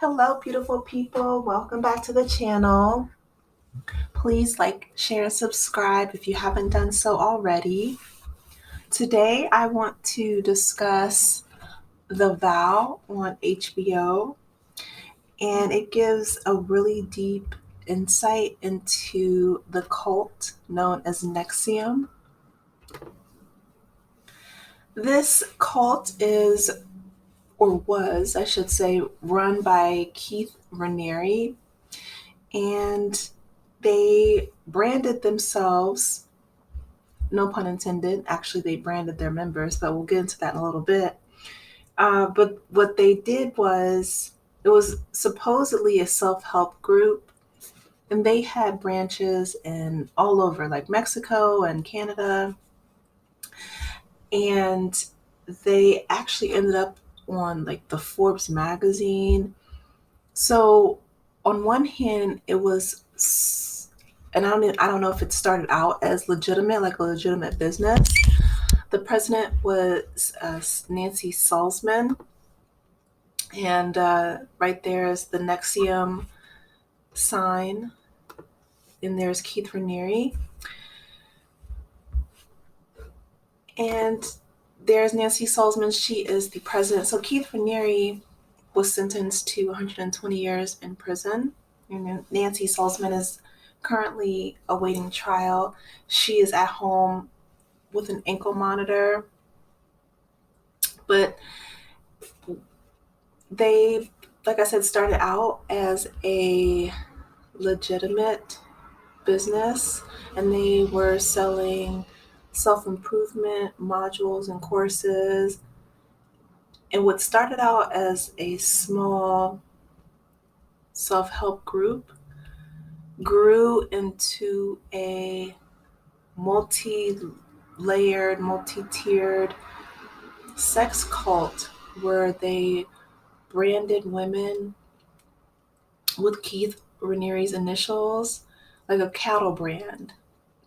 Hello, beautiful people. Welcome back to the channel. Please like, share, and subscribe if you haven't done so already. Today, I want to discuss The Vow on HBO, and it gives a really deep insight into the cult known as NXIVM. This cult is, or was, I should say, run by Keith Raniere, and they branded themselves, no pun intended, actually they branded their members, but we'll get into that in a little bit. But what they did was, it was supposedly a self-help group, and they had branches in all over, like Mexico and Canada, and they actually ended up on like the Forbes magazine. So on one hand, it was, and I don't know if it started out as legitimate, like a legitimate business. The president was Nancy Salzman, and right there is the NXIVM sign, and there's Keith Raniere, and there's Nancy Salzman. She is the president. So Keith Raniere was sentenced to 120 years in prison. And Nancy Salzman is currently awaiting trial. She is at home with an ankle monitor. But they, like I said, started out as a legitimate business, and they were selling self-improvement modules and courses. And what started out as a small self-help group grew into a multi-layered, multi-tiered sex cult where they branded women with Keith Raniere's initials, like a cattle brand,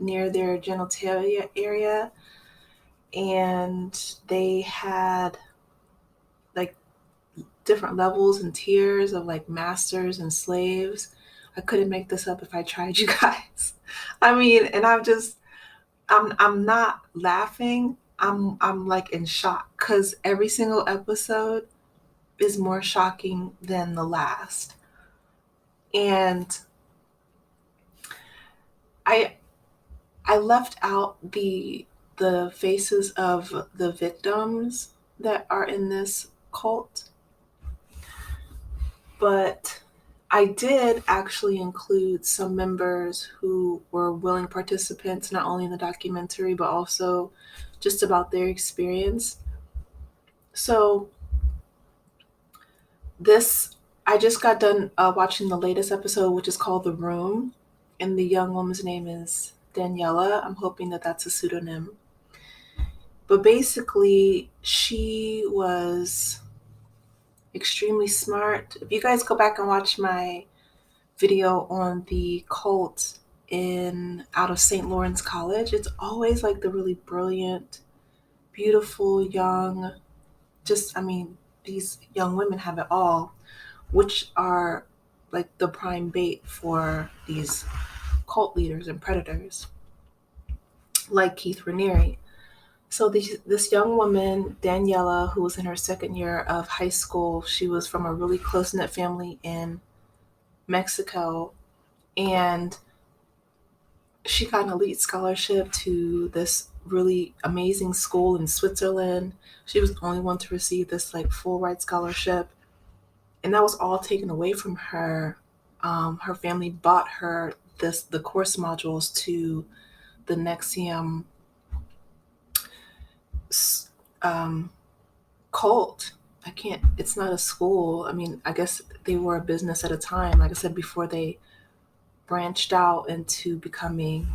near their genitalia area. And they had like different levels and tiers of like masters and slaves. I couldn't make this up if I tried, you guys. I mean, and I'm not laughing. I'm like in shock because every single episode is more shocking than the last. And I I left out the faces of the victims that are in this cult, but I did actually include some members who were willing participants, not only in the documentary, but also just about their experience. So, this, I just got done watching the latest episode, which is called The Room, and the young woman's name is Daniela. I'm hoping that that's a pseudonym. But basically, she was extremely smart. If you guys go back and watch my video on the cult in out of St. Lawrence College, it's always like the really brilliant, beautiful, young, just, I mean, these young women have it all, which are like the prime bait for these cult leaders and predators like Keith Raniere. So this young woman, Daniela, who was in her second year of high school, she was from a really close-knit family in Mexico, and she got an elite scholarship to this really amazing school in Switzerland. She was the only one to receive this like full ride scholarship, and that was all taken away from her. Her family bought her the course modules to the NXIVM um, cult. I can't. It's not a school. I mean, I guess they were a business at a time. Like I said before, they branched out into becoming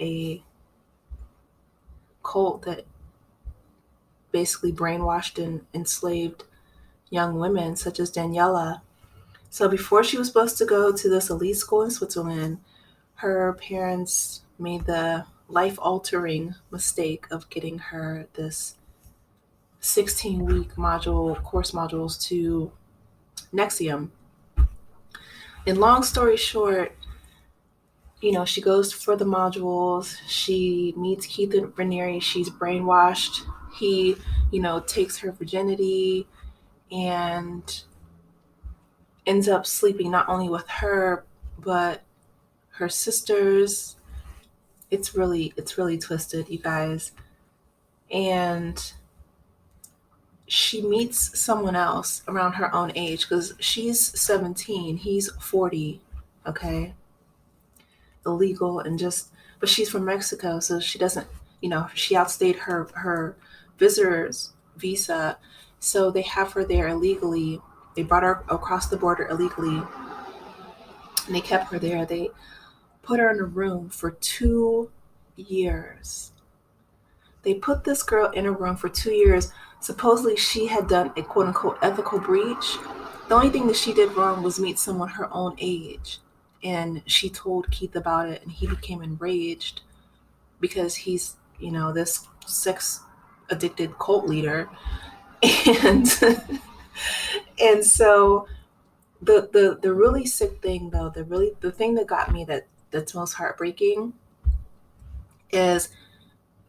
a cult that basically brainwashed and enslaved young women such as Daniela. So before she was supposed to go to this elite school in Switzerland, her parents made the life-altering mistake of getting her this 16-week course modules to NXIVM. And long story short, she goes for the modules. She meets Keith and Reinre. She's brainwashed. He, takes her virginity and ends up sleeping not only with her, but her sisters. It's really twisted, you guys. And she meets someone else around her own age because she's 17, he's 40, okay? Illegal and just, but she's from Mexico, so she doesn't, she outstayed her visitor's visa, so they have her there illegally. They brought her across the border illegally, and they kept her there. They put her in a room for 2 years. They put this girl in a room for 2 years. Supposedly, she had done a quote unquote ethical breach. The only thing that she did wrong was meet someone her own age. And she told Keith about it, and he became enraged because he's, this sex addicted cult leader. And and so the really sick thing though, the thing that got me that's most heartbreaking is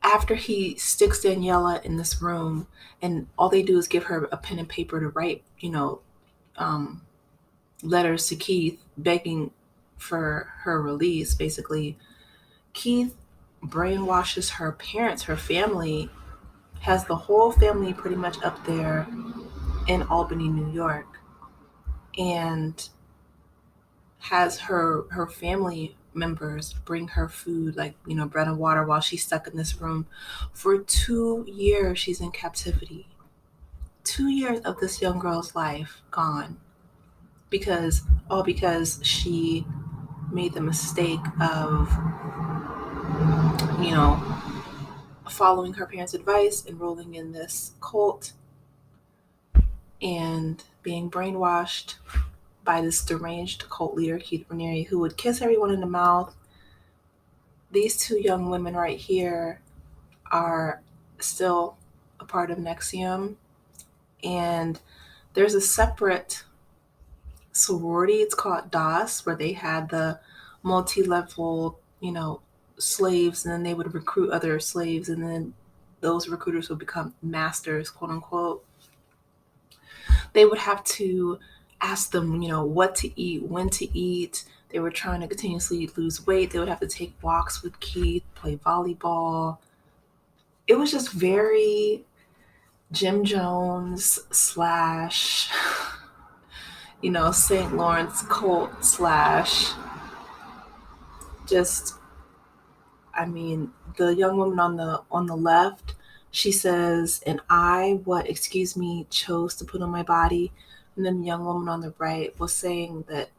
after he sticks Daniela in this room and all they do is give her a pen and paper to write, um, letters to Keith begging for her release, basically. Keith brainwashes her parents, her family, has the whole family pretty much up there in Albany, New York, and has her family members bring her food, like, bread and water, while she's stuck in this room. For 2 years, she's in captivity. 2 years of this young girl's life gone because she made the mistake of, you know, following her parents' advice, enrolling in this cult, and being brainwashed by this deranged cult leader, Keith Raniere, who would kiss everyone in the mouth. These two young women right here are still a part of NXIVM, and there's a separate sorority. It's called DOS, where they had the multi-level, slaves, and then they would recruit other slaves, and then those recruiters would become masters, quote unquote. They would have to ask them, what to eat, when to eat. They were trying to continuously lose weight. They would have to take walks with Keith, play volleyball. It was just very Jim Jones slash, St. Lawrence cult slash just, the young woman on the left, she says, and I, what, excuse me, chose to put on my body. And then the young woman on the right was saying that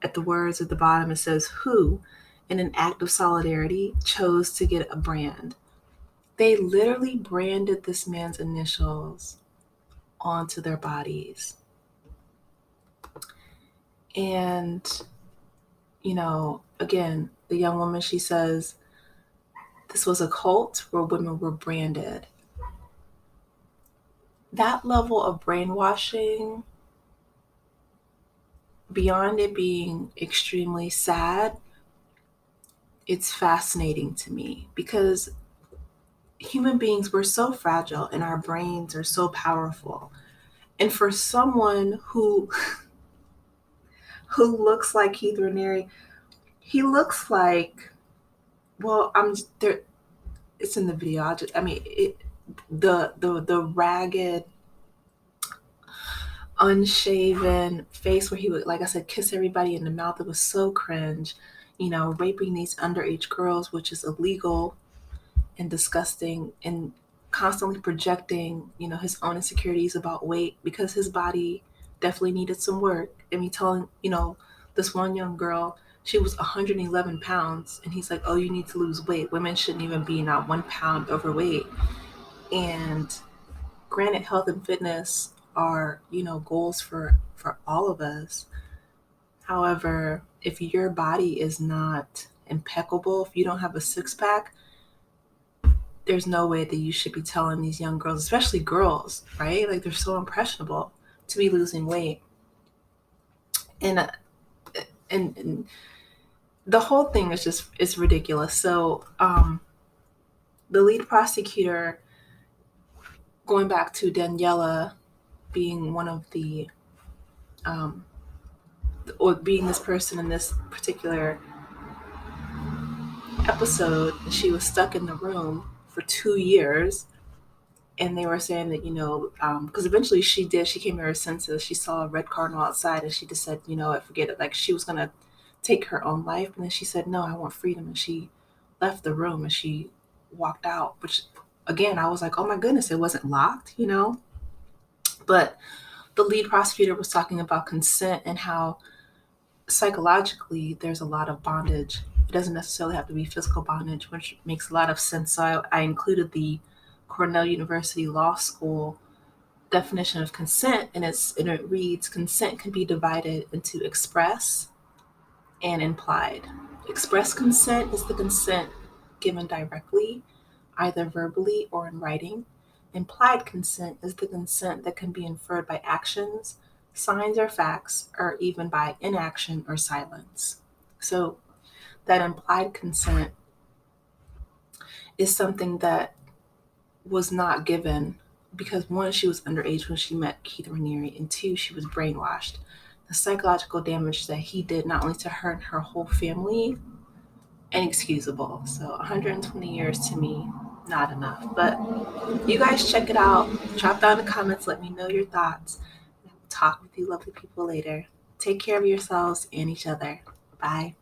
at the words at the bottom, it says, who, in an act of solidarity, chose to get a brand. They literally branded this man's initials onto their bodies. And, again, the young woman, she says, this was a cult where women were branded. That level of brainwashing, beyond it being extremely sad, it's fascinating to me because human beings, we're so fragile and our brains are so powerful. And for someone who looks like Keith Raniere, he looks like, well, I'm there. It's in the video. The ragged, unshaven face where he would, like I said, kiss everybody in the mouth. It was so cringe, raping these underage girls, which is illegal and disgusting, and constantly projecting, his own insecurities about weight because his body definitely needed some work. Telling, this one young girl, she was 111 pounds, and he's like, oh, you need to lose weight. Women shouldn't even be not 1 pound overweight. And granted, health and fitness are, goals for all of us. However, if your body is not impeccable, if you don't have a six-pack, there's no way that you should be telling these young girls, especially girls, right? Like, they're so impressionable, to be losing weight. And and the whole thing is ridiculous. So the lead prosecutor, going back to Daniela being one of the um, or being this person in this particular episode, she was stuck in the room for 2 years. And they were saying that, because eventually she came to her senses. She saw a red cardinal outside, and she just said, I forget it. Like, she was going to take her own life. And then she said, no, I want freedom. And she left the room and she walked out, which, again, I was like, oh my goodness, it wasn't locked. But the lead prosecutor was talking about consent and how psychologically there's a lot of bondage. It doesn't necessarily have to be physical bondage, which makes a lot of sense. So I included the Cornell University Law School definition of consent, and it reads: consent can be divided into express and implied. Express consent is the consent given directly, either verbally or in writing. Implied consent is the consent that can be inferred by actions, signs or facts, or even by inaction or silence. So that implied consent is something that was not given because, one, she was underage when she met Keith Raniere, and two, she was brainwashed. The psychological damage that he did not only to her and her whole family, inexcusable. So 120 years to me, not enough. But you guys check it out. Drop down in the comments. Let me know your thoughts. Talk with you lovely people later. Take care of yourselves and each other. Bye.